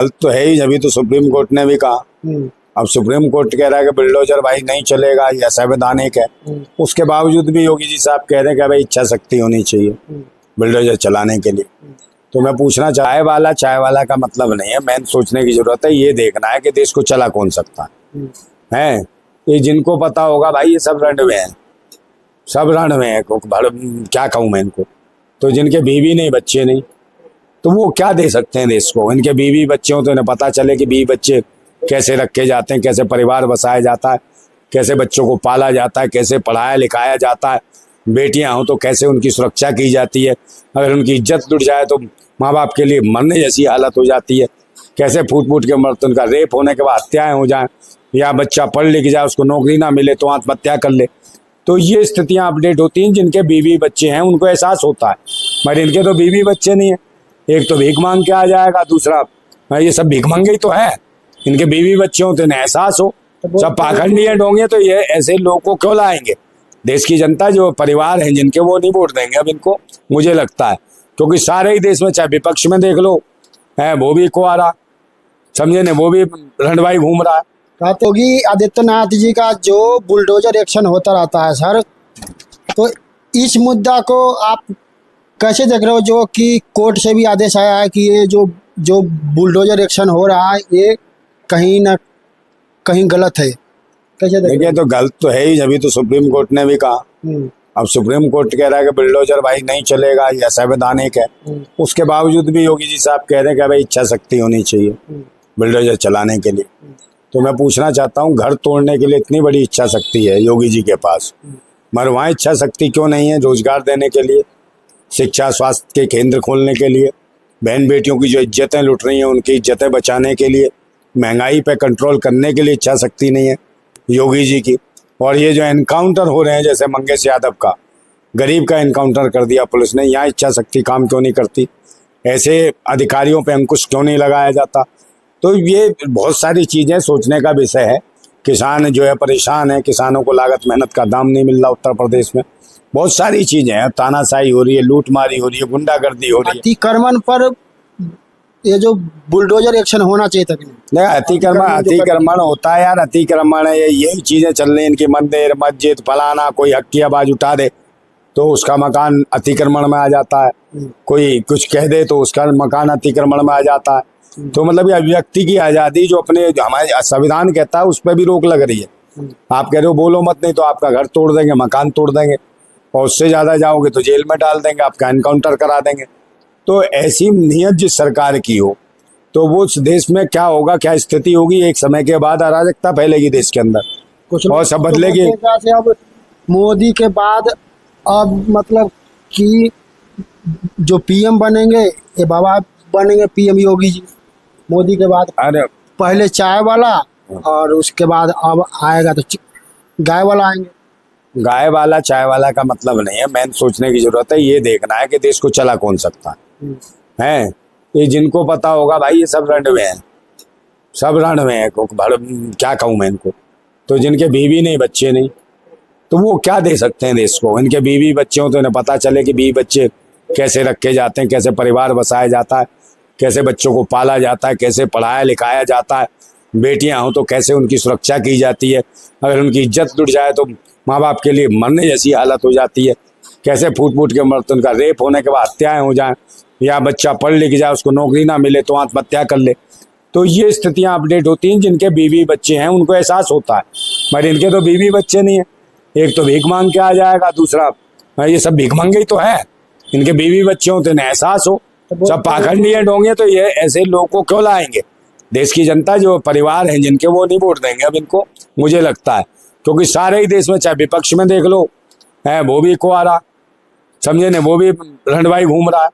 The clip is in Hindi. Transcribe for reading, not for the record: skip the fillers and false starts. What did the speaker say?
गलत तो है ही, अभी तो सुप्रीम कोर्ट ने भी कहा। अब सुप्रीम कोर्ट कह रहा है कि बुलडोजर भाई नहीं चलेगा, यह संवैधानिक है। उसके बावजूद भी योगी जी साहब कह रहे हैं कि भाई इच्छा शक्ति होनी चाहिए बुलडोजर चलाने के लिए। तो मैं पूछना, चाय वाला का मतलब नहीं है, मेन सोचने की जरूरत है, ये देखना है कि देश को चला कौन सकता है। ये जिनको पता होगा भाई, ये सब रण में है, सब रण में है। क्या कहूँ मैं इनको, तो जिनके बीवी नहीं बच्चे नहीं, तो वो क्या दे सकते हैं देश को। इनके बीवी बच्चे हो तो इन्हें पता चले कि बीवी बच्चे कैसे रखे जाते हैं, कैसे परिवार बसाया जाता है, कैसे बच्चों को पाला जाता है, कैसे पढ़ाया लिखाया जाता है। बेटियां हो तो कैसे उनकी सुरक्षा की जाती है। अगर उनकी इज्जत लुट जाए तो माँ बाप के लिए मरने जैसी हालत हो जाती है। कैसे फूट फूट के मरते, उनका रेप होने के बाद हत्याएं हो जाएं, या बच्चा पढ़ लिख जाए, उसको नौकरी ना मिले तो आत्महत्या कर ले। तो ये स्थितियां अपडेट होती हैं। जिनके बीवी बच्चे हैं उनको एहसास होता है, मगर इनके तो बीवी बच्चे नहीं है। एक तो भीख मांग के आ जाएगा, दूसरा ये सब भीख मांगे ही तो है। इनके बीवी बच्चे हो तो इन्हें एहसास हो। सब पाखंडी है डोंगे, तो ये ऐसे लोगों को क्यों लाएंगे। देश की जनता जो परिवार है जिनके, वो नहीं वोट देंगे अब इनको, मुझे लगता है। क्योंकि सारे ही देश में, चाहे विपक्ष में देख लो, है वो भी कुआरा, समझे ने, वो भी रंडवाई घूम रहा है। योगी आदित्यनाथ जी का जो बुलडोजर एक्शन होता रहता है सर, तो इस मुद्दा को आप कैसे देख रहे हो, जो कि कोर्ट से भी आदेश आया है कि ये जो बुलडोजर एक्शन हो रहा है ये कहीं ना कहीं गलत है। कैसे देख रहे हो? तो गलत तो है ही, अभी तो सुप्रीम कोर्ट ने भी कहा। अब सुप्रीम कोर्ट कह रहा है कि बुलडोजर भाई नहीं चलेगा, यह संवैधानिक है। उसके बावजूद भी योगी जी साहब कह रहे हैं कि भाई इच्छा शक्ति होनी चाहिए बुलडोजर चलाने के लिए। तो मैं पूछना चाहता हूँ, घर तोड़ने के लिए इतनी बड़ी इच्छा शक्ति है योगी जी के पास, मगर वहाँ इच्छा शक्ति क्यों नहीं है रोजगार देने के लिए, शिक्षा स्वास्थ्य के केंद्र खोलने के लिए, बहन बेटियों की जो इज्जतें लुट रही हैं उनकी इज्जतें बचाने के लिए, महंगाई पे कंट्रोल करने के लिए इच्छा शक्ति नहीं है योगी जी की। और ये जो एनकाउंटर हो रहे हैं, जैसे मंगेश यादव का, गरीब का एनकाउंटर कर दिया पुलिस ने, यहाँ इच्छा शक्ति काम क्यों नहीं करती। ऐसे अधिकारियों पे अंकुश क्यों नहीं लगाया जाता। तो ये बहुत सारी चीज़ें सोचने का विषय है। किसान जो है परेशान है, किसानों को लागत मेहनत का दाम नहीं मिल रहा उत्तर प्रदेश में। बहुत सारी चीज़ें हैं, तानाशाही हो रही है, लूटमारी हो रही है, गुंडागर्दी हो रही है। अतिक्रमण पर ये जो बुलडोजर एक्शन होना चाहिए था कि नहीं, अतिक्रमण होता है यार, अतिक्रमण है, यही चीजें चल रही हैं इनकी। मंदिर मस्जिद फलाना, कोई हक की आवाज उठा दे तो उसका मकान अतिक्रमण में आ जाता है, कोई कुछ कह दे तो उसका मकान अतिक्रमण में आ जाता है। तो मतलब ये अभिव्यक्ति की आजादी जो अपने, जो हमारे संविधान कहता है, उस पर भी रोक लग रही है। आप कह रहे हो बोलो मत, नहीं तो आपका घर तोड़ देंगे, मकान तोड़ देंगे, और उससे ज्यादा जाओगे तो जेल में डाल देंगे, आपका एनकाउंटर करा देंगे। तो ऐसी नीयत जिस सरकार की हो, तो वो देश में क्या होगा, क्या स्थिति होगी। एक समय के बाद अराजकता फैलेगी देश के अंदर, कुछ और सब बदलेगी। अब मोदी के बाद अब मतलब कि जो पीएम बनेंगे, ये बाबा बनेंगे पीएम योगी जी मोदी के बाद। अरे पहले चाय वाला, और उसके बाद अब आएगा तो गाय वाला आएंगे। गाय वाला चाय वाला का मतलब नहीं है, मेन सोचने की जरूरत है, ये देखना है कि देश को चला कौन सकता है। ये जिनको पता होगा भाई, ये सब रण में है, सब रण में है। क्या कहूँ मैं इनको, तो जिनके बीवी नहीं बच्चे नहीं, तो वो क्या दे सकते हैं देश को। इनके बीवी बच्चे हो तो इन्हें पता चले कि बीवी बच्चे कैसे रखे जाते हैं, कैसे परिवार बसाया जाता है, कैसे बच्चों को पाला जाता है, कैसे पढ़ाया लिखाया जाता है। बेटियां हो तो कैसे उनकी सुरक्षा की जाती है। अगर उनकी इज्जत लुट जाए तो माँ बाप के लिए मरने जैसी हालत हो जाती है। कैसे फूट फूट के मरते, उनका रेप होने के बाद हत्याएं हो जाएं, या बच्चा पढ़ लिख जाए, उसको नौकरी ना मिले तो आत्महत्या कर ले। तो ये स्थितियां अपडेट होती हैं। जिनके बीवी बच्चे हैं उनको एहसास होता है, मगर इनके तो बीवी बच्चे नहीं है। एक तो भीख मांग के आ जाएगा, दूसरा ये सब भीख मांगे ही तो है। इनके बीवी बच्चे हो तो इन्हें एहसास हो। सब पाखंडी है डोंगे, तो ये ऐसे लोगों को क्यों लाएंगे। देश की जनता जो परिवार है जिनके, वो नहीं वोट देंगे अब इनको, मुझे लगता है। क्योंकि सारे ही देश में, चाहे विपक्ष में देख लो, है वो भी कुआरा, समझे ने, वो भी रंडवाई घूम रहा है।